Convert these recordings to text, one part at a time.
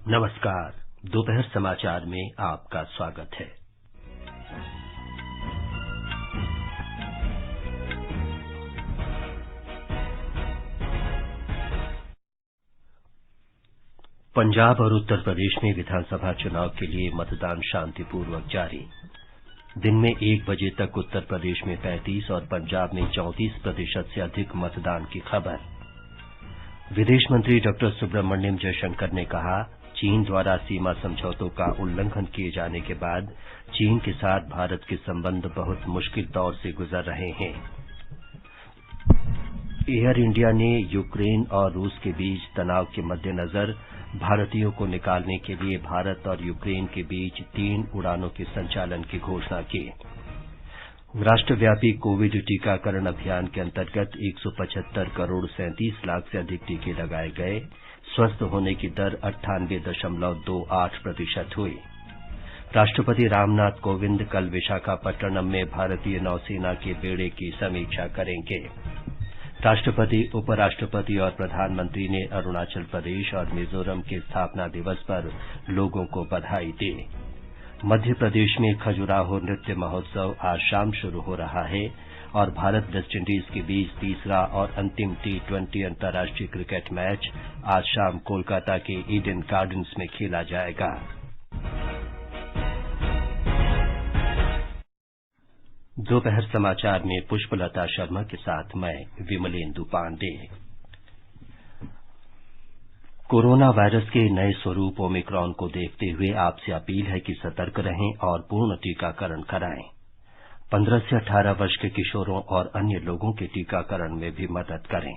नमस्कार। दोपहर समाचार में आपका स्वागत है। पंजाब और उत्तर प्रदेश में विधानसभा चुनाव के लिए मतदान शांतिपूर्वक जारी। दिन में 1 बजे तक उत्तर प्रदेश में 35 और पंजाब में 34% से अधिक मतदान की खबर। विदेश मंत्री डॉ सुब्रमण्यम जयशंकर ने कहा, चीन द्वारा सीमा समझौतों का उल्लंघन किए जाने के बाद चीन के साथ भारत के संबंध बहुत मुश्किल दौर से गुजर रहे हैं। एयर इंडिया ने यूक्रेन और रूस के बीच तनाव के मद्देनजर भारतीयों को निकालने के लिए भारत और यूक्रेन के बीच 3 उड़ानों के संचालन की घोषणा की। राष्ट्रव्यापी कोविड टीकाकरण अभियान के अंतर्गत 175 करोड़ 37 लाख से अधिक टीके लगाए गए। स्वस्थ होने की दर 98.28% हुई। राष्ट्रपति रामनाथ कोविंद कल विशाखापट्टनम में भारतीय नौसेना के बेड़े की समीक्षा करेंगे। राष्ट्रपति, उपराष्ट्रपति और प्रधानमंत्री ने अरुणाचल प्रदेश और मिजोरम के स्थापना दिवस पर लोगों को बधाई दी। मध्य प्रदेश में खजुराहो नृत्य महोत्सव आज शाम शुरू हो रहा है और भारत वेस्टइंडीज के बीच तीसरा और अंतिम T20 अंतर्राष्ट्रीय क्रिकेट मैच आज शाम कोलकाता के ईडन गार्डन्स में खेला जाएगा। दोपहर समाचार में पुष्पलता शर्मा के साथ मैं विमलेंदु पांडे। कोरोना वायरस के नए स्वरूप ओमिक्रॉन को देखते हुए आपसे अपील है कि सतर्क रहें और पूर्ण टीकाकरण कराएं। 15 से 18 वर्ष के किशोरों और अन्य लोगों के टीकाकरण में भी मदद करें।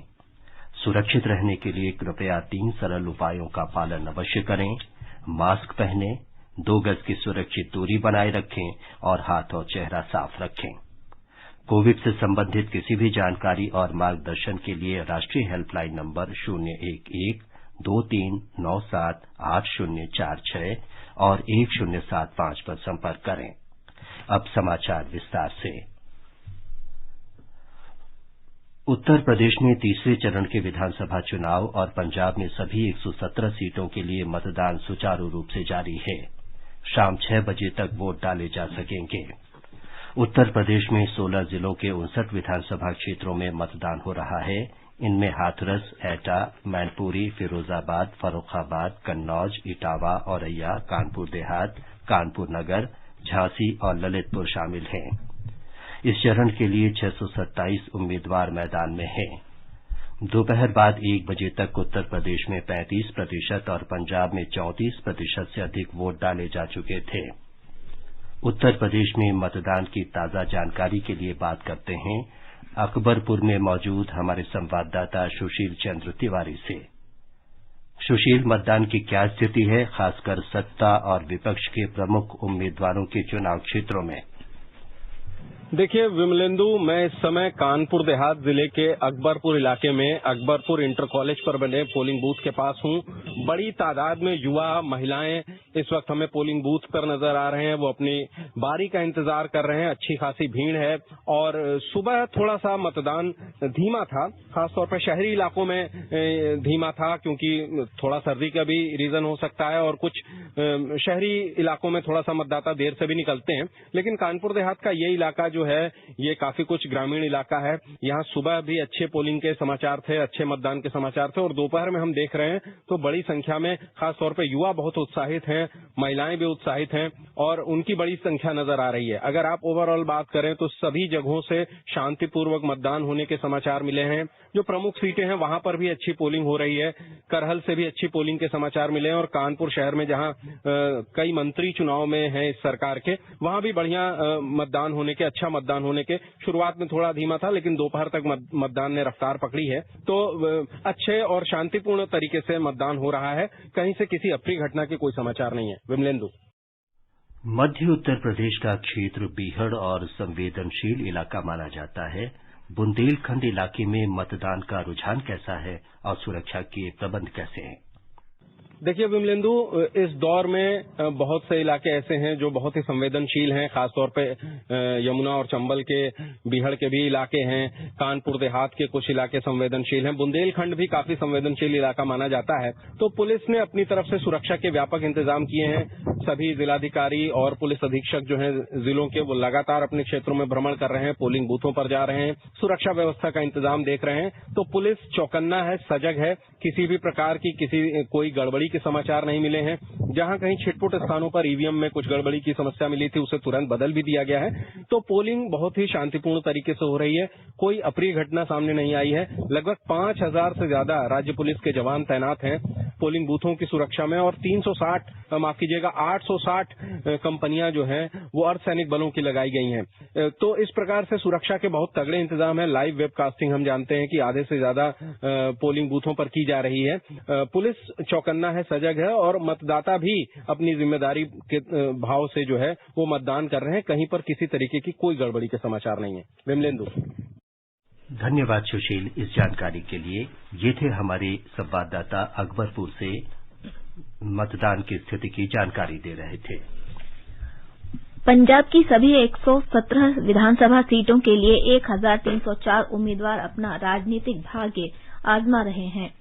सुरक्षित रहने के लिए कृपया 3 सरल उपायों का पालन अवश्य करें। मास्क पहनें, 2 गज की सुरक्षित दूरी बनाए रखें और हाथ और चेहरा साफ रखें। कोविड से संबंधित किसी भी जानकारी और मार्गदर्शन के लिए राष्ट्रीय हेल्पलाइन नंबर 011-2397-8046 और 1075 पर संपर्क करें। अब समाचार विस्तार से। उत्तर प्रदेश में तीसरे चरण के विधानसभा चुनाव और पंजाब में सभी 117 सीटों के लिए मतदान सुचारू रूप से जारी है। शाम 6 बजे तक वोट डाले जा सकेंगे। उत्तर प्रदेश में 16 जिलों के 59 विधानसभा क्षेत्रों में मतदान हो रहा है। इनमें हाथरस, एटा, मैनपुरी, फिरोजाबाद, फर्रुखाबाद, कन्नौज, इटावा, औरैया, कानपुर देहात, कानपुर नगर, झांसी और ललितपुर शामिल हैं। इस चरण के लिए 627 उम्मीदवार मैदान में हैं। दोपहर बाद 1 बजे तक उत्तर प्रदेश में 35% और पंजाब में 34% से अधिक वोट डाले जा चुके थे। उत्तर प्रदेश में मतदान की ताजा जानकारी के लिए बात करते हैं अकबरपुर में मौजूद हमारे संवाददाता सुशील चंद्र तिवारी से। सुशील, मतदान की क्या स्थिति है, खासकर सत्ता और विपक्ष के प्रमुख उम्मीदवारों के चुनाव क्षेत्रों में? देखिए विमलेंदु, मैं इस समय कानपुर देहात जिले के अकबरपुर इलाके में अकबरपुर इंटर कॉलेज पर बने पोलिंग बूथ के पास हूं। बड़ी तादाद में युवा, महिलाएं इस वक्त हमें पोलिंग बूथ पर नजर आ रहे हैं। वो अपनी बारी का इंतजार कर रहे हैं। अच्छी खासी भीड़ है और सुबह थोड़ा सा मतदान धीमा था, खासतौर पर शहरी इलाकों में धीमा था, क्योंकि थोड़ा सर्दी का भी रीजन हो सकता है और कुछ शहरी इलाकों में थोड़ा सा मतदाता देर से भी निकलते हैं। लेकिन कानपुर देहात का ये इलाका जो है ये काफी कुछ ग्रामीण इलाका है। यहाँ सुबह भी अच्छे पोलिंग के समाचार थे, अच्छे मतदान के समाचार थे और दोपहर में हम देख रहे हैं तो बड़ी संख्या में खासतौर पर युवा बहुत उत्साहित हैं, महिलाएं भी उत्साहित हैं और उनकी बड़ी संख्या नजर आ रही है। अगर आप ओवरऑल बात करें तो सभी जगहों से शांतिपूर्वक मतदान होने के समाचार मिले हैं। जो प्रमुख सीटें हैं वहां पर भी अच्छी पोलिंग हो रही है। करहल से भी अच्छी पोलिंग के समाचार मिले हैं और कानपुर शहर में जहां कई मंत्री चुनाव में हैं इस सरकार के, वहां भी बढ़िया मतदान होने के, अच्छा मतदान होने के। शुरुआत में थोड़ा धीमा था लेकिन दोपहर तक मतदान ने रफ्तार पकड़ी है। तो अच्छे और शांतिपूर्ण तरीके से मतदान हो रहा है। कहीं से किसी अप्रिय घटना के कोई समाचार नहीं है। विमलेंदु, मध्य उत्तर प्रदेश का क्षेत्र बीहड़ और संवेदनशील इलाका माना जाता है। बुंदेलखंड इलाके में मतदान का रुझान कैसा है और सुरक्षा के प्रबंध कैसे हैं? देखिए विमलेंदु, इस दौर में बहुत से इलाके ऐसे हैं जो बहुत ही संवेदनशील हैं, खासतौर पे यमुना और चंबल के बीहड़ के भी इलाके हैं, कानपुर देहात के कुछ इलाके संवेदनशील हैं, बुंदेलखंड भी काफी संवेदनशील इलाका माना जाता है। तो पुलिस ने अपनी तरफ से सुरक्षा के व्यापक इंतजाम किए हैं। सभी जिलाधिकारी और पुलिस अधीक्षक जो हैं जिलों के, वो लगातार अपने क्षेत्रों में भ्रमण कर रहे हैं, पोलिंग बूथों पर जा रहे हैं, सुरक्षा व्यवस्था का इंतजाम देख रहे हैं। तो पुलिस चौकन्ना है, सजग है, किसी भी प्रकार की कोई गड़बड़ी के समाचार नहीं मिले हैं। जहां कहीं छिटपुट स्थानों पर ईवीएम में कुछ गड़बड़ी की समस्या मिली थी, उसे तुरंत बदल भी दिया गया है। तो पोलिंग बहुत ही शांतिपूर्ण तरीके से हो रही है, कोई अप्रिय घटना सामने नहीं आई है। लगभग 5,000 से ज्यादा राज्य पुलिस के जवान तैनात हैं पोलिंग बूथों की सुरक्षा में, और 860 कंपनियां जो हैं वो अर्धसैनिक बलों की लगाई गई हैं। तो इस प्रकार से सुरक्षा के बहुत तगड़े इंतजाम है। लाइव वेबकास्टिंग हम जानते हैं कि आधे से ज्यादा पोलिंग बूथों पर की जा रही है। पुलिस चौकन्ना है, सजग है, और मतदाता भी अपनी जिम्मेदारी के भाव से जो है वो मतदान कर रहे हैं। कहीं पर किसी तरीके की कोई गड़बड़ी के समाचार नहीं है। विमलेंदु, धन्यवाद सुशील इस जानकारी के लिए। ये थे हमारे संवाददाता अकबरपुर से मतदान की स्थिति की जानकारी दे रहे थे। पंजाब की सभी 117 विधानसभा सीटों के लिए 1,304 उम्मीदवार अपना राजनीतिक भाग्य आजमा रहे हैं।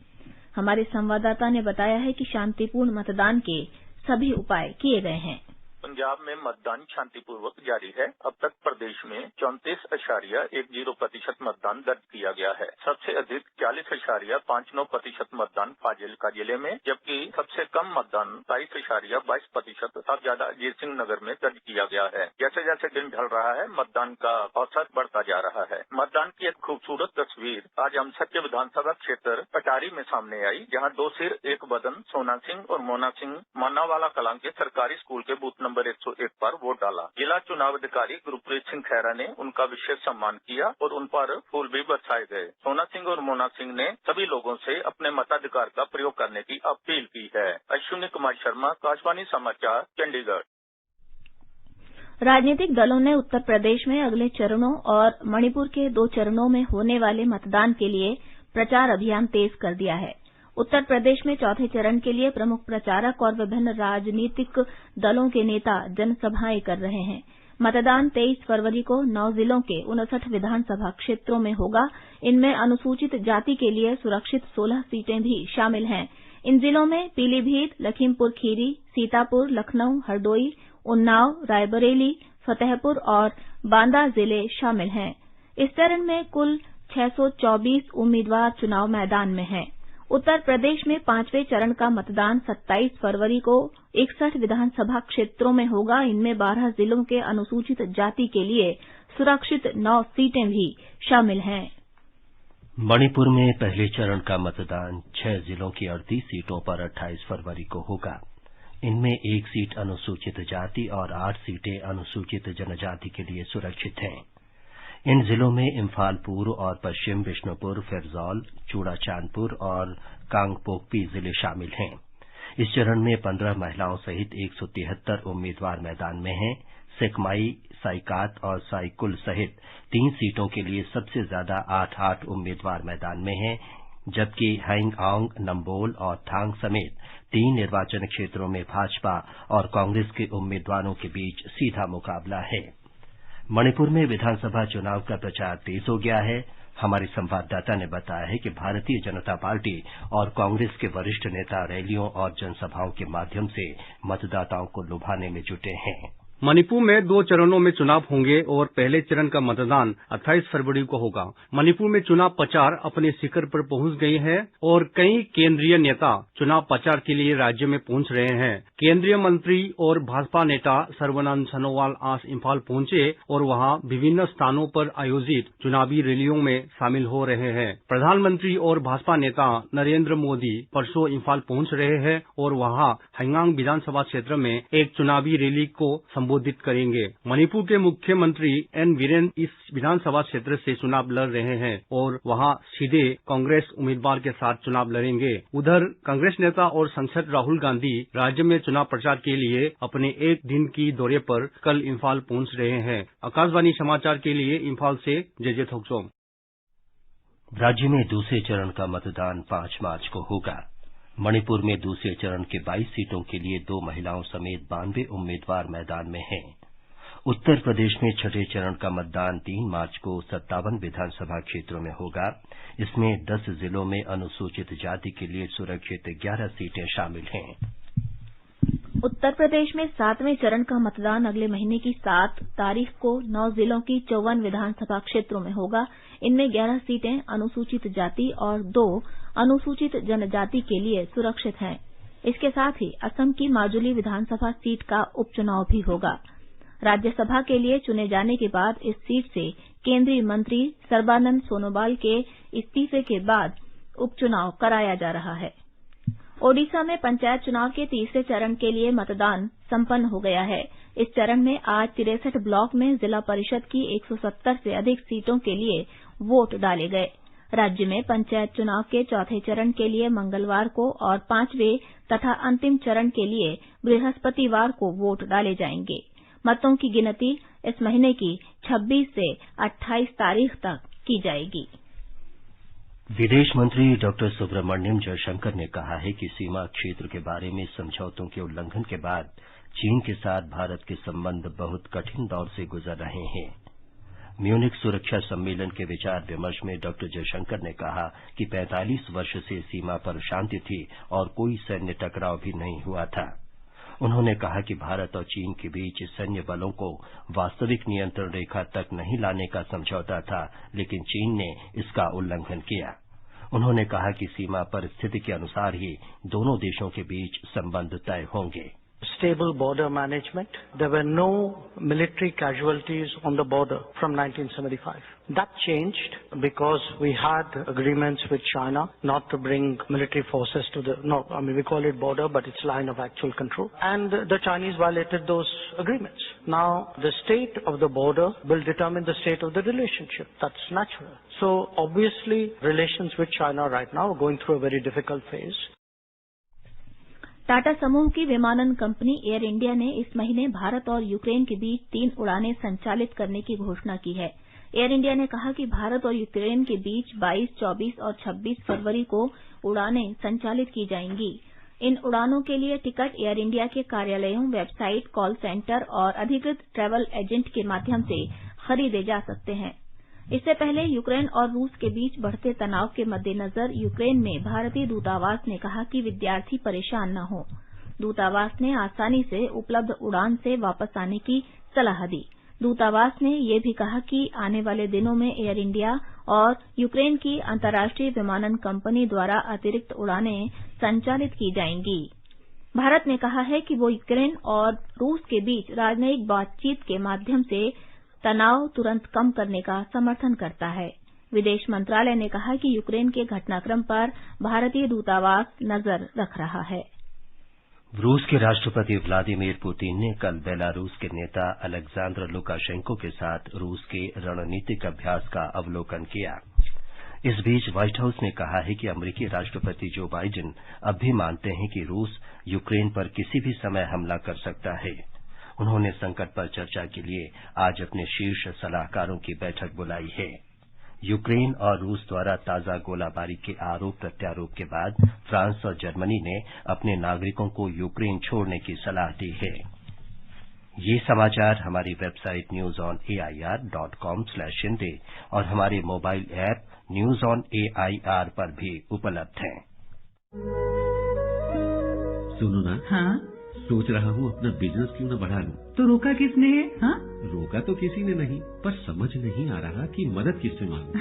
हमारे संवाददाता ने बताया है कि शांतिपूर्ण मतदान के सभी उपाय किए गए हैं। पंजाब में मतदान शांतिपूर्वक जारी है। अब तक प्रदेश में 34.10% मतदान दर्ज किया गया है। सबसे अधिक 40.59% मतदान फाजिल्का जिले में, जबकि सबसे कम मतदान 22.22% साहबजादा अजीत सिंह नगर में दर्ज किया गया है। जैसे जैसे दिन ढल रहा है, मतदान का औसत बढ़ता जा रहा है। मतदान की एक खूबसूरत तस्वीर आज अमसर के विधानसभा क्षेत्र पटारी में सामने आई, जहां 2 सिर 1 बदन सोना सिंह और मोना सिंह मानावाला कलां के सरकारी स्कूल के बूथ नंबर 101 पर वोट डाला। जिला चुनाव अधिकारी गुरप्रीत सिंह खैरा ने उनका विशेष सम्मान किया और उन पर फूल भी बरसाए गए। सोना सिंह और मोना सिंह ने सभी लोगों से अपने मताधिकार का प्रयोग करने की अपील की है। अश्विनी कुमार शर्मा, आकाशवाणी समाचार, चंडीगढ़। राजनीतिक दलों ने उत्तर प्रदेश में अगले चरणों और मणिपुर के 2 चरणों में होने वाले मतदान के लिए प्रचार अभियान तेज कर दिया है। उत्तर प्रदेश में चौथे चरण के लिए प्रमुख प्रचारक और विभिन्न राजनीतिक दलों के नेता जनसभाएं कर रहे हैं। मतदान 23 फरवरी को 9 जिलों के 59 विधानसभा क्षेत्रों में होगा। इनमें अनुसूचित जाति के लिए सुरक्षित 16 सीटें भी शामिल हैं। इन जिलों में पीलीभीत, लखीमपुर खीरी, सीतापुर, लखनऊ, हरदोई, उन्नाव, रायबरेली, फतेहपुर और बांदा जिले शामिल हैं। इस चरण में कुल 624 उम्मीदवार चुनाव मैदान में हैं। उत्तर प्रदेश में 5वें चरण का मतदान 27 फरवरी को 61 विधानसभा क्षेत्रों में होगा। इनमें 12 जिलों के अनुसूचित जाति के लिए सुरक्षित 9 सीटें भी शामिल हैं। मणिपुर में पहले चरण का मतदान 6 जिलों की 38 सीटों पर 28 फरवरी को होगा। इनमें 1 सीट अनुसूचित जाति और 8 सीटें अनुसूचित जनजाति के लिए सुरक्षित हैं। इन जिलों में इम्फाल पूर्व और पश्चिम, बिष्णुपुर, फिरजौल, चूड़ाचांदपुर और कांगपोकपी जिले शामिल हैं। इस चरण में 15 महिलाओं सहित 173 उम्मीदवार मैदान में हैं। सेकमाई, साइकात और साइकुल सहित 3 सीटों के लिए सबसे ज्यादा 8 उम्मीदवार मैदान में हैं, जबकि हैंगआंग, नंबोल और थांग समेत 3 निर्वाचन क्षेत्रों में भाजपा और कांग्रेस के उम्मीदवारों के बीच सीधा मुकाबला है। मणिपुर में विधानसभा चुनाव का प्रचार तेज हो गया है। हमारे संवाददाता ने बताया है कि भारतीय जनता पार्टी और कांग्रेस के वरिष्ठ नेता रैलियों और जनसभाओं के माध्यम से मतदाताओं को लुभाने में जुटे हैं। मणिपुर में 2 चरणों में चुनाव होंगे और पहले चरण का मतदान 28 फरवरी को होगा। मणिपुर में चुनाव प्रचार अपने शिखर पर पहुंच गई है और कई केंद्रीय नेता चुनाव प्रचार के लिए राज्य में पहुंच रहे हैं। केंद्रीय मंत्री और भाजपा नेता सर्बानंद सोनोवाल आज इम्फाल पहुंचे और वहां विभिन्न स्थानों पर आयोजित चुनावी रैलियों में शामिल हो रहे हैं। प्रधानमंत्री और भाजपा नेता नरेंद्र मोदी परसों इम्फाल पहुंच रहे हैं और वहां हैंगआंग विधानसभा क्षेत्र में एक चुनावी रैली को संबोधित करेंगे। मणिपुर के मुख्यमंत्री एन बीरेन इस विधानसभा क्षेत्र से चुनाव लड़ रहे हैं और वहां सीधे कांग्रेस उम्मीदवार के साथ चुनाव लड़ेंगे। उधर कांग्रेस नेता और सांसद राहुल गांधी राज्य में चुनाव प्रचार के लिए अपने 1 दिन की दौरे पर कल इम्फाल पहुंच रहे हैं। आकाशवाणी समाचार के लिए इम्फाल से जेजे थोकसोम। राज्य में दूसरे चरण का मतदान 5 मार्च को होगा। मणिपुर में दूसरे चरण के 22 सीटों के लिए 2 महिलाओं समेत 92 उम्मीदवार मैदान में हैं। उत्तर प्रदेश में छठे चरण का मतदान 3 मार्च को 57 विधानसभा क्षेत्रों में होगा। इसमें 10 जिलों में अनुसूचित जाति के लिए सुरक्षित 11 सीटें शामिल हैं। उत्तर प्रदेश में 7वें चरण का मतदान अगले महीने की 7 तारीख को 9 जिलों की 54 विधानसभा क्षेत्रों में होगा। इनमें 11 सीटें अनुसूचित जाति और 2 अनुसूचित जनजाति के लिए सुरक्षित हैं। इसके साथ ही असम की माजुली विधानसभा सीट का उपचुनाव भी होगा। राज्यसभा के लिए चुने जाने के बाद इस सीट से केंद्रीय मंत्री सर्बानंद सोनोवाल के इस्तीफे के बाद उपचुनाव कराया जा रहा है। ओडिशा में पंचायत चुनाव के तीसरे चरण के लिए मतदान संपन्न हो गया है। इस चरण में आज 63 ब्लॉक में जिला परिषद की 170 से अधिक सीटों के लिए वोट डाले गए। राज्य में पंचायत चुनाव के चौथे चरण के लिए मंगलवार को और 5वें तथा अंतिम चरण के लिए बृहस्पतिवार को वोट डाले जाएंगे। मतों की गिनती इस महीने की 26 से 28 तारीख तक की जाएगी। विदेश मंत्री डॉक्टर सुब्रमण्यम जयशंकर ने कहा है कि सीमा क्षेत्र के बारे में समझौतों के उल्लंघन के बाद चीन के साथ भारत के संबंध बहुत कठिन दौर से गुजर रहे हैं। म्यूनिख सुरक्षा सम्मेलन के विचार विमर्श में डॉक्टर जयशंकर ने कहा कि 45 वर्ष से सीमा पर शांति थी और कोई सैन्य टकराव भी नहीं हुआ था। उन्होंने कहा कि भारत और चीन के बीच सैन्य बलों को वास्तविक नियंत्रण रेखा तक नहीं लाने का समझौता था, लेकिन चीन ने इसका उल्लंघन किया। उन्होंने कहा कि सीमा पर स्थिति के अनुसार ही दोनों देशों के बीच संबंध तय होंगे। Stable border management. There were no military casualties on the border from 1975. That changed because we had agreements with China not to bring military forces to we call it border, but it's line of actual control. And the Chinese violated those agreements. Now, the state of the border will determine the state of the relationship. That's natural. So, obviously, relations with China right now are going through a very difficult phase. Tata समूह की विमानन company air India ने इस महीने भारत और Ukraine के बीच 3 उड़ानें संचालित करने की घोषणा की है। एयर इंडिया ने कहा कि भारत और यूक्रेन के बीच 22, 24 और 26 फरवरी को उड़ानें संचालित की जाएंगी। इन उड़ानों के लिए टिकट एयर इंडिया के कार्यालयों, वेबसाइट, कॉल सेंटर और अधिकृत ट्रैवल एजेंट के माध्यम से खरीदे जा सकते हैं। इससे पहले यूक्रेन और रूस के बीच बढ़ते तनाव के मद्देनजर यूक्रेन में भारतीय दूतावास ने कहा कि विद्यार्थी परेशान न हों। दूतावास ने आसानी से उपलब्ध उड़ान से वापस आने की सलाह दी। दूतावास ने यह भी कहा कि आने वाले दिनों में एयर इंडिया और यूक्रेन की अंतर्राष्ट्रीय विमानन कंपनी द्वारा अतिरिक्त उड़ानें संचालित की जाएंगी। भारत ने कहा है कि वो यूक्रेन और रूस के बीच राजनयिक बातचीत के माध्यम से तनाव तुरंत कम करने का समर्थन करता है। विदेश मंत्रालय ने कहा कि यूक्रेन के घटनाक्रम पर भारतीय दूतावास नजर रख रहा है। रूस के राष्ट्रपति व्लादिमीर पुतिन ने कल बेलारूस के नेता अलेक्जेंडर लुकाशेंको के साथ रूस के रणनीतिक अभ्यास का अवलोकन किया। इस बीच व्हाइट हाउस ने कहा है कि अमरीकी राष्ट्रपति जो बाइडेन अब भी मानते हैं कि रूस यूक्रेन पर किसी भी समय हमला कर सकता है। उन्होंने संकट पर चर्चा के लिए आज अपने शीर्ष सलाहकारों की बैठक बुलाई है। यूक्रेन और रूस द्वारा ताजा गोलाबारी के आरोप प्रत्यारोप के बाद फ्रांस और जर्मनी ने अपने नागरिकों को यूक्रेन छोड़ने की सलाह दी है। ये समाचार हमारी वेबसाइट newsonair.com/हिंदी और हमारे mobile app news on AIR पर भी उपलब्ध हैं। सुनो ना, हाँ? सोच रहा हूँ अपना बिजनेस क्यों न बढ़ा लूं। तो रोका किसने है? हाँ? रोका तो किसी ने नहीं, पर समझ नहीं आ रहा कि मदद किससे मांगूं।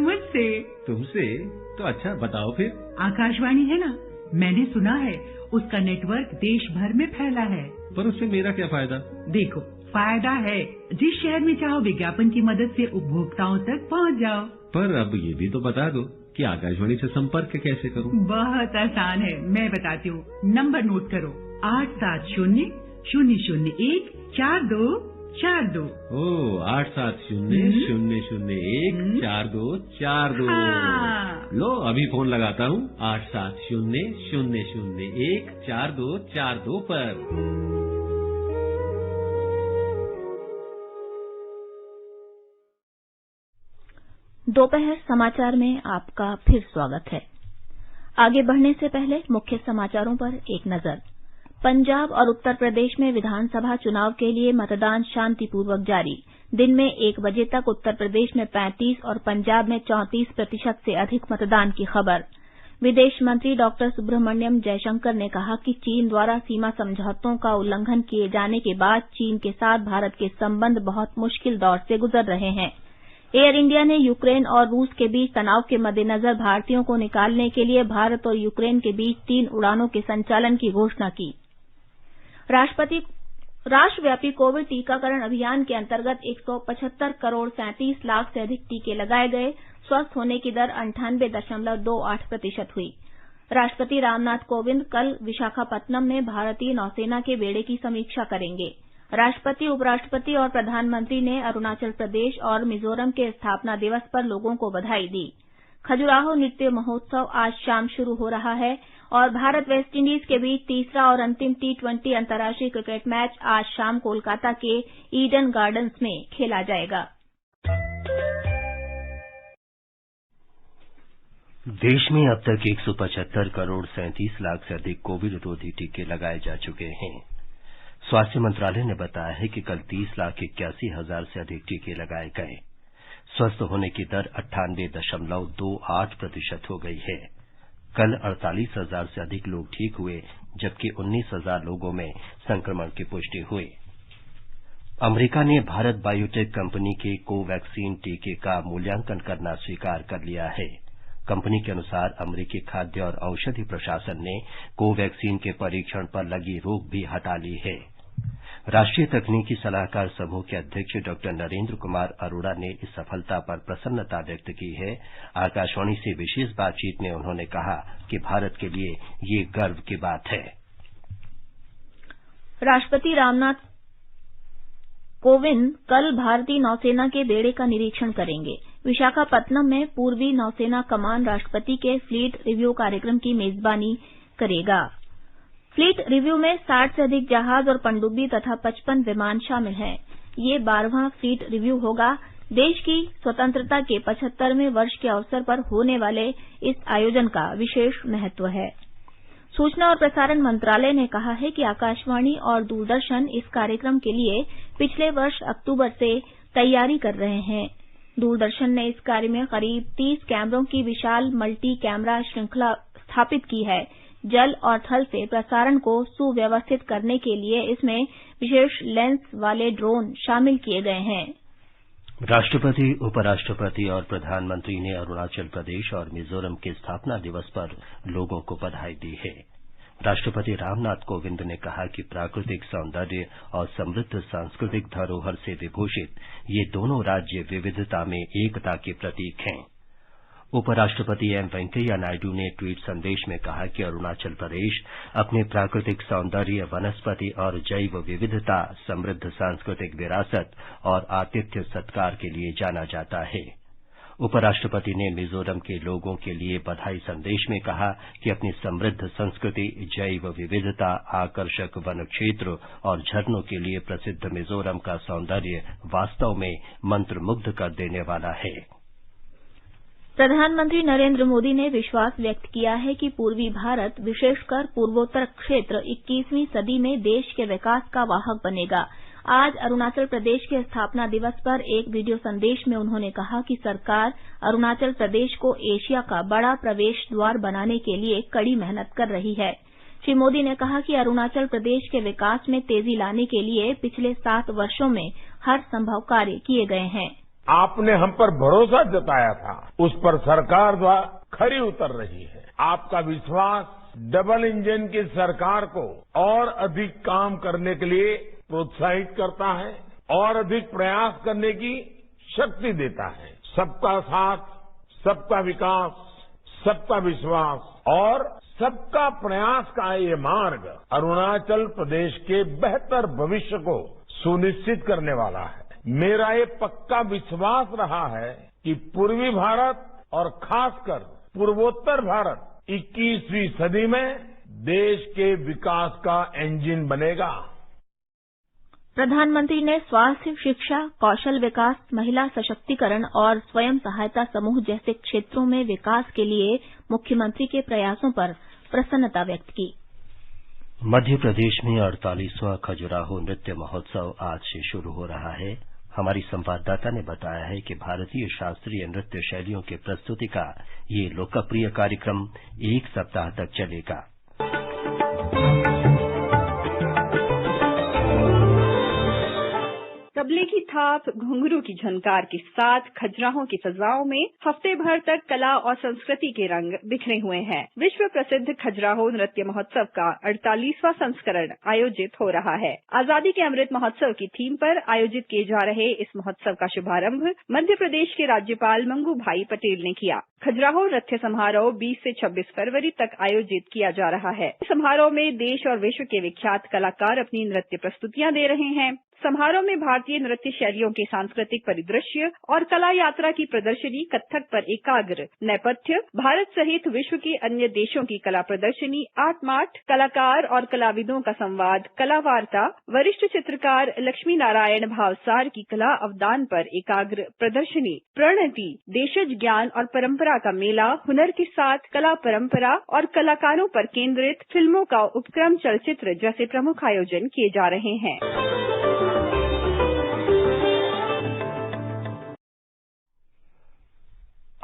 मुझसे। तुमसे? तो अच्छा बताओ फिर। आकाशवाणी है ना, मैंने सुना है उसका नेटवर्क देश भर में फैला है। पर उससे मेरा क्या फायदा? देखो, फायदा है, जिस शहर में चाहो विज्ञापन की मदद से उपभोक्ताओं तक पहुँच जाओ। पर अब ये भी तो बता दो कि आकाशवाणी से संपर्क कैसे करूं? बहुत आसान है, मैं बताती हूँ। नंबर नोट करो, 870-001-4242। 870-001-4242। लो अभी फोन लगाता हूँ 870-001-4242 पर। दोपहर समाचार में आपका फिर स्वागत है। आगे बढ़ने से पहले मुख्य समाचारों पर एक नजर। पंजाब और उत्तर प्रदेश में विधानसभा चुनाव के लिए मतदान शांतिपूर्वक जारी। दिन में 1 बजे तक उत्तर प्रदेश में 35 और पंजाब में 34% से अधिक मतदान की खबर। विदेश मंत्री डॉक्टर सुब्रह्मण्यम जयशंकर ने कहा कि चीन द्वारा सीमा समझौतों का उल्लंघन किए जाने के बाद चीन के साथ भारत के संबंध बहुत मुश्किल दौर से गुजर रहे हैं। एयर इंडिया ने यूक्रेन और रूस के बीच तनाव के मद्देनजर भारतीयों को निकालने के लिए भारत और यूक्रेन के बीच 3 उड़ानों के संचालन की घोषणा की। राष्ट्रव्यापी कोविड टीकाकरण अभियान के अंतर्गत 175 करोड़ 37 लाख से अधिक टीके लगाए गए। स्वस्थ होने की दर 98.28% हुई। राष्ट्रपति रामनाथ कोविंद कल विशाखापत्तनम में भारतीय नौसेना के बेड़े की समीक्षा करेंगे। राष्ट्रपति, उपराष्ट्रपति और प्रधानमंत्री ने अरुणाचल प्रदेश और मिजोरम के स्थापना दिवस पर लोगों को बधाई दी। खजुराहो नृत्य महोत्सव आज शाम शुरू हो रहा है और भारत वेस्टइंडीज के बीच तीसरा और अंतिम T20 अंतर्राष्ट्रीय क्रिकेट मैच आज शाम कोलकाता के ईडन गार्डन्स में खेला जाएगा। देश में अब तक 175 करोड़ 37 लाख से अधिक कोविड रोधी टीके लगाए जा चुके हैं। स्वास्थ्य मंत्रालय ने बताया है कि कल 30,81,000 से अधिक टीके लगाए गए। स्वस्थ होने की दर 98.28% हो गई है। कल 48,000 से अधिक लोग ठीक हुए, जबकि 19,000 लोगों में संक्रमण की पुष्टि हुई। अमेरिका ने भारत बायोटेक कंपनी के कोवैक्सीन टीके का मूल्यांकन करना स्वीकार कर लिया है। कंपनी के अनुसार अमेरिकी खाद्य और औषधि प्रशासन ने कोवैक्सीन के परीक्षण पर लगी रोक भी हटा ली है। राष्ट्रीय तकनीकी सलाहकार समूह के अध्यक्ष डॉक्टर नरेंद्र कुमार अरोड़ा ने इस सफलता पर प्रसन्नता व्यक्त की है। आकाशवाणी से विशेष बातचीत में उन्होंने कहा कि भारत के लिए ये गर्व की बात है। राष्ट्रपति रामनाथ कोविंद कल भारतीय नौसेना के बेड़े का निरीक्षण करेंगे। विशाखापत्तनम में पूर्वी नौसेना कमान राष्ट्रपति के फ्लीट रिव्यू कार्यक्रम की मेजबानी करेगा। फ्लीट रिव्यू में 60 से अधिक जहाज और पनडुब्बी तथा 55 विमान शामिल हैं। ये 12वां फ्लीट रिव्यू होगा। देश की स्वतंत्रता के 75वें वर्ष के अवसर पर होने वाले इस आयोजन का विशेष महत्व है। सूचना और प्रसारण मंत्रालय ने कहा है कि आकाशवाणी और दूरदर्शन इस कार्यक्रम के लिए पिछले वर्ष अक्टूबर से तैयारी कर रहे हैं। दूरदर्शन ने इस कार्य में करीब 30 कैमरों की विशाल मल्टी कैमरा श्रृंखला स्थापित की है। जल और थल से प्रसारण को सुव्यवस्थित करने के लिए इसमें विशेष लेंस वाले ड्रोन शामिल किए गए हैं। राष्ट्रपति, उपराष्ट्रपति और प्रधानमंत्री ने अरुणाचल प्रदेश और मिजोरम के स्थापना दिवस पर लोगों को बधाई दी है। राष्ट्रपति रामनाथ कोविंद ने कहा कि प्राकृतिक सौंदर्य और समृद्ध सांस्कृतिक धरोहर से विभूषित ये दोनों राज्य विविधता में एकता के प्रतीक हैं। उपराष्ट्रपति एम वेंकैया नायडू ने ट्वीट संदेश में कहा कि अरुणाचल प्रदेश अपने प्राकृतिक सौंदर्य, वनस्पति और जैव विविधता, समृद्ध सांस्कृतिक विरासत और आतिथ्य सत्कार के लिए जाना जाता है। उपराष्ट्रपति ने मिजोरम के लोगों के लिए बधाई संदेश में कहा कि अपनी समृद्ध संस्कृति, जैव विविधता, आकर्षक वन क्षेत्र और झरनों के लिए प्रसिद्ध मिजोरम का सौंदर्य वास्तव में मंत्रमुग्ध कर देने वाला है। प्रधानमंत्री नरेंद्र मोदी ने विश्वास व्यक्त किया है कि पूर्वी भारत, विशेषकर पूर्वोत्तर क्षेत्र 21वीं सदी में देश के विकास का वाहक बनेगा। आज अरुणाचल प्रदेश के स्थापना दिवस पर एक वीडियो संदेश में उन्होंने कहा कि सरकार अरुणाचल प्रदेश को एशिया का बड़ा प्रवेश द्वार बनाने के लिए कड़ी मेहनत कर रही है। श्री मोदी ने कहा कि अरुणाचल प्रदेश के विकास में तेजी लाने के लिए पिछले 7 वर्षों में हर संभव कार्य किए गए हैं। आपने हम पर भरोसा जताया था, उस पर सरकार द्वारा खरी उतर रही है। आपका विश्वास डबल इंजन की सरकार को और अधिक काम करने के लिए प्रोत्साहित करता है और अधिक प्रयास करने की शक्ति देता है। सबका साथ, सबका विकास, सबका विश्वास और सबका प्रयास का ये मार्ग अरुणाचल प्रदेश के बेहतर भविष्य को सुनिश्चित करने वाला है। मेरा ये पक्का विश्वास रहा है कि पूर्वी भारत और खासकर पूर्वोत्तर भारत 21वीं सदी में देश के विकास का इंजन बनेगा। प्रधानमंत्री ने स्वास्थ्य, शिक्षा, कौशल विकास, महिला सशक्तिकरण और स्वयं सहायता समूह जैसे क्षेत्रों में विकास के लिए मुख्यमंत्री के प्रयासों पर प्रसन्नता व्यक्त की। मध्य प्रदेश में 48वां खजुराहो नृत्य महोत्सव आज से शुरू हो रहा है। हमारी संवाददाता ने बताया है कि भारतीय शास्त्रीय नृत्य शैलियों की प्रस्तुति का ये लोकप्रिय कार्यक्रम 1 सप्ताह तक चलेगा। तबले की थाप, घुंघरू की झनकार के साथ खजुराहो की फजाओं में हफ्ते भर तक कला और संस्कृति के रंग बिखरे हुए हैं। विश्व प्रसिद्ध खजुराहो नृत्य महोत्सव का 48वां संस्करण आयोजित हो रहा है। आजादी के अमृत महोत्सव की थीम पर आयोजित किए जा रहे इस महोत्सव का शुभारंभ मध्य प्रदेश के राज्यपाल मंगू भाई पटेल ने किया। खजुराहो नृत्य समारोह 20 से 26 फरवरी तक आयोजित किया जा रहा है। समारोह में देश और विश्व के विख्यात कलाकार अपनी नृत्य प्रस्तुतियां दे रहे हैं। समारोह में भारतीय नृत्य शैलियों के सांस्कृतिक परिदृश्य और कला यात्रा की प्रदर्शनी, कथक पर एकाग्र नेपथ्य, भारत सहित विश्व के अन्य देशों की कला प्रदर्शनी, आर्ट मार्ट, कलाकार और कलाविदों का संवाद, कला वार्ता, वरिष्ठ चित्रकार लक्ष्मी नारायण भावसार की कला अवदान पर एकाग्र प्रदर्शनी, प्रणति, देशज ज्ञान और परंपरा का मेला, हुनर के साथ कला परंपरा और कलाकारों पर केंद्रित फिल्मों का उपक्रम चलचित्र जैसे प्रमुख आयोजन किए जा रहे हैं।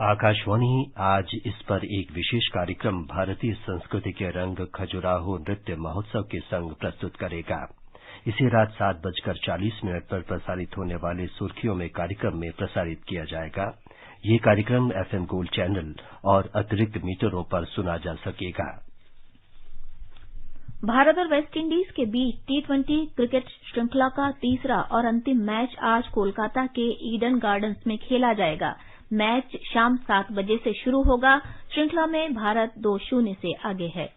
आकाशवाणी आज इस पर एक विशेष कार्यक्रम भारतीय संस्कृति के रंग खजुराहो नृत्य महोत्सव के संग प्रस्तुत करेगा। इसे रात 7:40 पर प्रसारित होने वाले सुर्खियों में कार्यक्रम में प्रसारित किया जाएगा। ये कार्यक्रम FM गोल्ड चैनल और अतिरिक्त मीटरों पर सुना जा सकेगा। भारत और वेस्टइंडीज के बीच T20 क्रिकेट श्रृंखला का तीसरा और अंतिम मैच आज कोलकाता के ईडन गार्डन्स में खेला जाएगा। मैच शाम 7 बजे से शुरू होगा। श्रृंखला में भारत 2-0 से आगे है।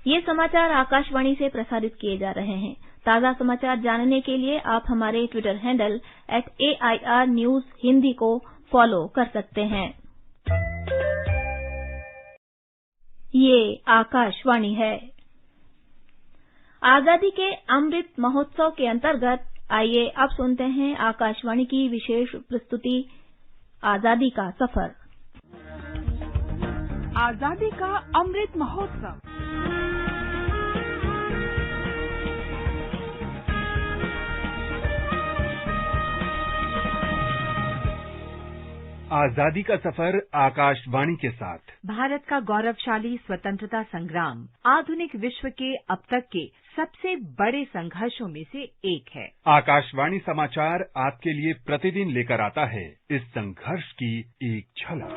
ये समाचार आकाशवाणी से प्रसारित किए जा रहे हैं। ताजा समाचार जानने के लिए आप हमारे Twitter handle @AIR News Hindi को फॉलो कर सकते हैं। ये आकाशवाणी है। आजादी के अमृत महोत्सव के अंतर्गत आइए अब सुनते हैं आकाशवाणी की विशेष प्रस्तुति आजादी का सफर। आजादी का अमृत महोत्सव। आजादी का सफर आकाशवाणी के साथ। भारत का गौरवशाली स्वतंत्रता संग्राम आधुनिक विश्व के अब तक के सबसे बड़े संघर्षों में से एक है। आकाशवाणी समाचार आपके लिए प्रतिदिन लेकर आता है इस संघर्ष की एक झलक।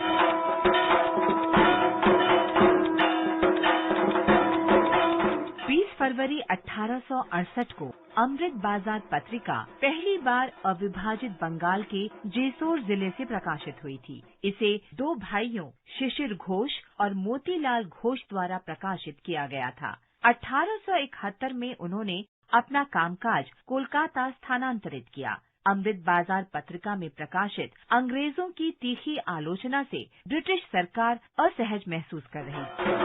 20 फरवरी 1868 को अमृत बाजार पत्रिका पहली बार अविभाजित बंगाल के जेसोर जिले से प्रकाशित हुई थी। इसे 2 भाइयों शिशिर घोष और मोतीलाल घोष द्वारा प्रकाशित किया गया था। 1871 में उन्होंने अपना कामकाज कोलकाता स्थानांतरित किया। अमृत बाजार पत्रिका में प्रकाशित अंग्रेजों की तीखी आलोचना से ब्रिटिश सरकार असहज महसूस कर रही थी।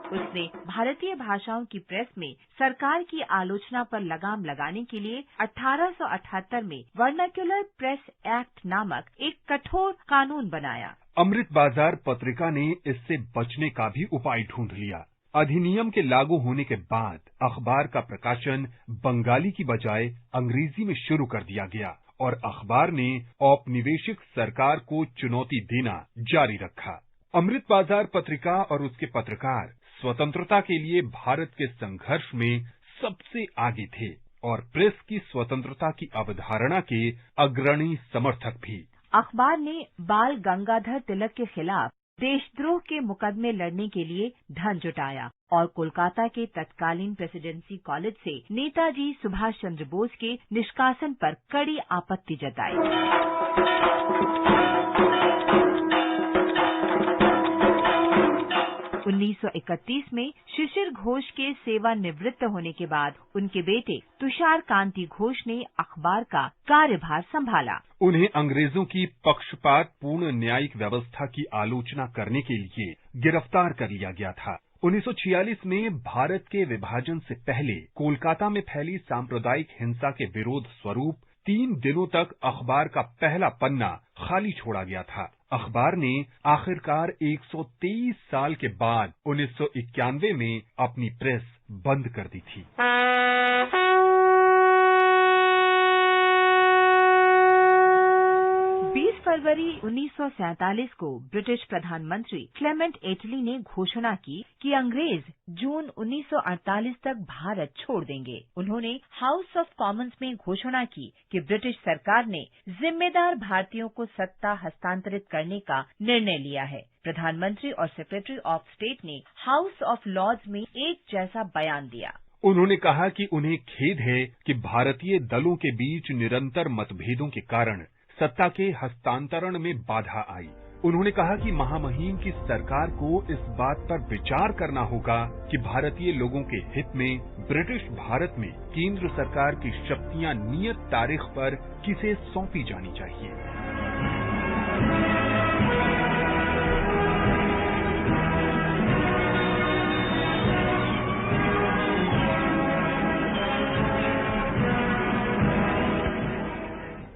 उसने भारतीय भाषाओं की प्रेस में सरकार की आलोचना पर लगाम लगाने के लिए 1878 में वर्नाक्युलर प्रेस एक्ट नामक एक कठोर कानून बनाया। अमृत बाजार पत्रिका ने इससे बचने का भी उपाय ढूंढ लिया। अधिनियम के लागू होने के बाद अखबार का प्रकाशन बंगाली की बजाय अंग्रेजी में शुरू कर दिया गया और अखबार ने औपनिवेशिक सरकार को चुनौती देना जारी रखा। अमृत बाजार पत्रिका और उसके पत्रकार स्वतंत्रता के लिए भारत के संघर्ष में सबसे आगे थे और प्रेस की स्वतंत्रता की अवधारणा के अग्रणी समर्थक भी। अखबार ने बाल गंगाधर तिलक के खिलाफ देशद्रोह के मुकदमे लड़ने के लिए धन जुटाया और कोलकाता के तत्कालीन प्रेसिडेंसी कॉलेज से नेताजी सुभाष चंद्र बोस के निष्कासन पर कड़ी आपत्ति जताई। 1931 में शिशिर घोष के सेवानिवृत्त होने के बाद उनके बेटे तुषार कांति घोष ने अखबार का कार्यभार संभाला। उन्हें अंग्रेजों की पक्षपात पूर्ण न्यायिक व्यवस्था की आलोचना करने के लिए गिरफ्तार कर लिया गया था। 1946 में भारत के विभाजन से पहले कोलकाता में फैली सांप्रदायिक हिंसा के विरोध स्वरूप 3 दिनों तक अखबार का पहला पन्ना खाली छोड़ा गया था। अखबार ने आखिरकार 123 साल के बाद 1991 में अपनी प्रेस बंद कर दी थी। 20 फरवरी 1947 को ब्रिटिश प्रधानमंत्री क्लेमेंट एटली ने घोषणा की कि अंग्रेज जून 1948 तक भारत छोड़ देंगे। उन्होंने हाउस ऑफ कॉमन्स में घोषणा की कि ब्रिटिश सरकार ने जिम्मेदार भारतीयों को सत्ता हस्तांतरित करने का निर्णय लिया है। प्रधानमंत्री और सेक्रेटरी ऑफ स्टेट ने हाउस ऑफ लॉर्ड्स में एक जैसा बयान दिया। उन्होंने कहा कि उन्हें खेद है कि भारतीय दलों के बीच निरंतर मतभेदों के कारण सत्ता के हस्तांतरण में बाधा आई। उन्होंने कहा कि महामहिम की सरकार को इस बात पर विचार करना होगा कि भारतीय लोगों के हित में ब्रिटिश भारत में केंद्र सरकार की शक्तियां नियत तारीख पर किसे सौंपी जानी चाहिए।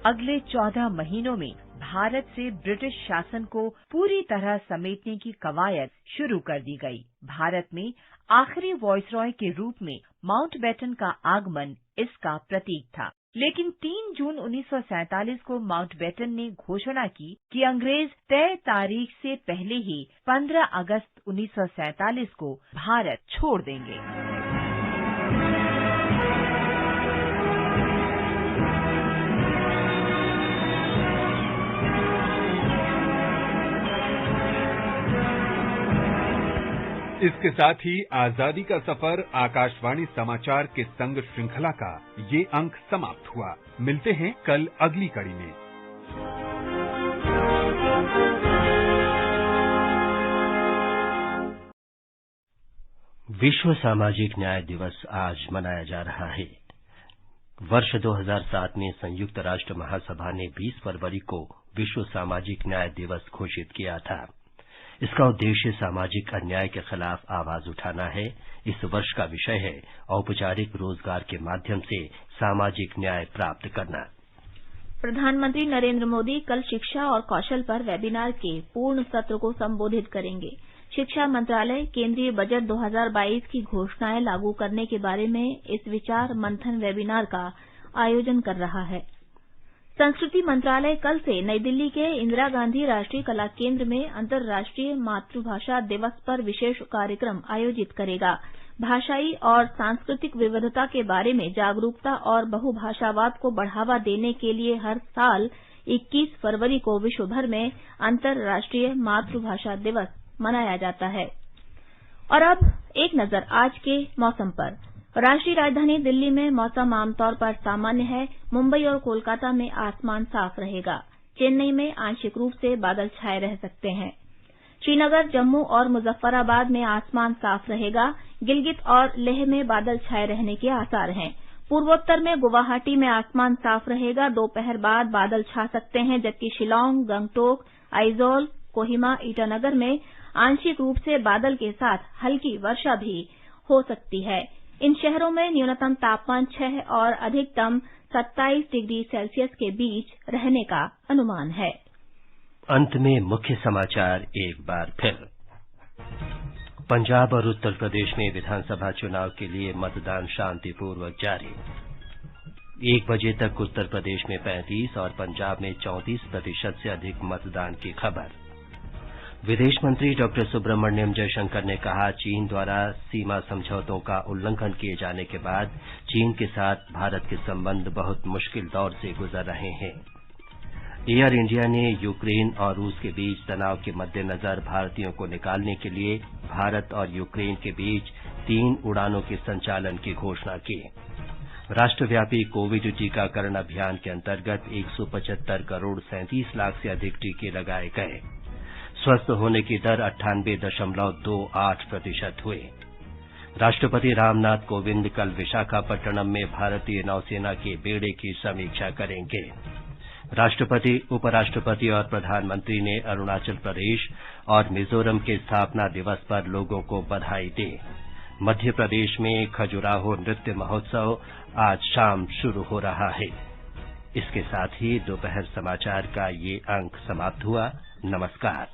अगले 14 महीनों में भारत से ब्रिटिश शासन को पूरी तरह समेटने की कवायद शुरू कर दी गई। भारत में आखिरी वायसरॉय के रूप में माउंटबेटन का आगमन इसका प्रतीक था। लेकिन 3 जून 1947 को माउंटबेटन ने घोषणा की कि अंग्रेज तय तारीख से पहले ही 15 अगस्त 1947 को भारत छोड़ देंगे। इसके साथ ही आजादी का सफर आकाशवाणी समाचार के संग श्रृंखला का ये अंक समाप्त हुआ। मिलते हैं कल अगली कड़ी में। विश्व सामाजिक न्याय दिवस आज मनाया जा रहा है। वर्ष 2007 में संयुक्त राष्ट्र महासभा ने 20 फरवरी को विश्व सामाजिक न्याय दिवस घोषित किया था। इसका उद्देश्य सामाजिक अन्याय के खिलाफ आवाज उठाना है। इस वर्ष का विषय है औपचारिक रोजगार के माध्यम से सामाजिक न्याय प्राप्त करना। प्रधानमंत्री नरेंद्र मोदी कल शिक्षा और कौशल पर वेबिनार के पूर्ण सत्र को संबोधित करेंगे। शिक्षा मंत्रालय केंद्रीय बजट 2022 की घोषणाएं लागू करने के बारे में इस विचार मंथन वेबिनार का आयोजन कर रहा है। संस्कृति मंत्रालय कल से नई दिल्ली के इंदिरा गांधी राष्ट्रीय कला केंद्र में अंतर्राष्ट्रीय मातृभाषा दिवस पर विशेष कार्यक्रम आयोजित करेगा। भाषाई और सांस्कृतिक विविधता के बारे में जागरूकता और बहुभाषावाद को बढ़ावा देने के लिए हर साल 21 फरवरी को विश्व भर में अंतर्राष्ट्रीय मातृभाषा दिवस मनाया जाता है। और अब एक नजर आज के मौसम पर। राष्ट्रीय राजधानी दिल्ली में मौसम आमतौर पर सामान्य है। मुंबई और कोलकाता में आसमान साफ रहेगा। चेन्नई में आंशिक रूप से बादल छाए रह सकते हैं। श्रीनगर, जम्मू और मुजफ्फराबाद में आसमान साफ रहेगा। गिलगित और लेह में बादल छाए रहने के आसार हैं। पूर्वोत्तर में गुवाहाटी में आसमान साफ रहेगा। दोपहर बाद बादल छा सकते हैं, जबकि शिलांग, गंगटोक, आइजोल, कोहिमा, ईटानगर में आंशिक रूप से बादल के साथ हल्की वर्षा भी हो सकती है। इन शहरों में न्यूनतम तापमान 6 और अधिकतम 27 डिग्री सेल्सियस के बीच रहने का अनुमान है। अंत में मुख्य समाचार एक बार फिर। पंजाब और उत्तर प्रदेश में विधानसभा चुनाव के लिए मतदान शांतिपूर्वक जारी। 1 बजे तक उत्तर प्रदेश में 35 और पंजाब में 34% से अधिक मतदान की खबर। विदेश मंत्री डॉक्टर सुब्रमण्यम जयशंकर ने कहा, चीन द्वारा सीमा समझौतों का उल्लंघन किए जाने के बाद चीन के साथ भारत के संबंध बहुत मुश्किल दौर से गुजर रहे हैं। एयर इंडिया ने यूक्रेन और रूस के बीच तनाव के मद्देनजर भारतीयों को निकालने के लिए भारत और यूक्रेन के बीच 3 उड़ानों के संचालन की घोषणा की। राष्ट्रव्यापी कोविड टीकाकरण अभियान के अंतर्गत 175 करोड़ 37 लाख से अधिक टीके लगाए गए। स्वस्थ होने की दर 98.28% हुई। राष्ट्रपति रामनाथ कोविंद कल विशाखापट्टनम में भारतीय नौसेना के बेड़े की समीक्षा करेंगे। राष्ट्रपति, उपराष्ट्रपति और प्रधानमंत्री ने अरुणाचल प्रदेश और मिजोरम के स्थापना दिवस पर लोगों को बधाई दी। मध्य प्रदेश में खजुराहो नृत्य महोत्सव आज शाम शुरू हो रहा है। इसके साथ ही दोपहर समाचार का ये अंक समाप्त हुआ। नमस्कार।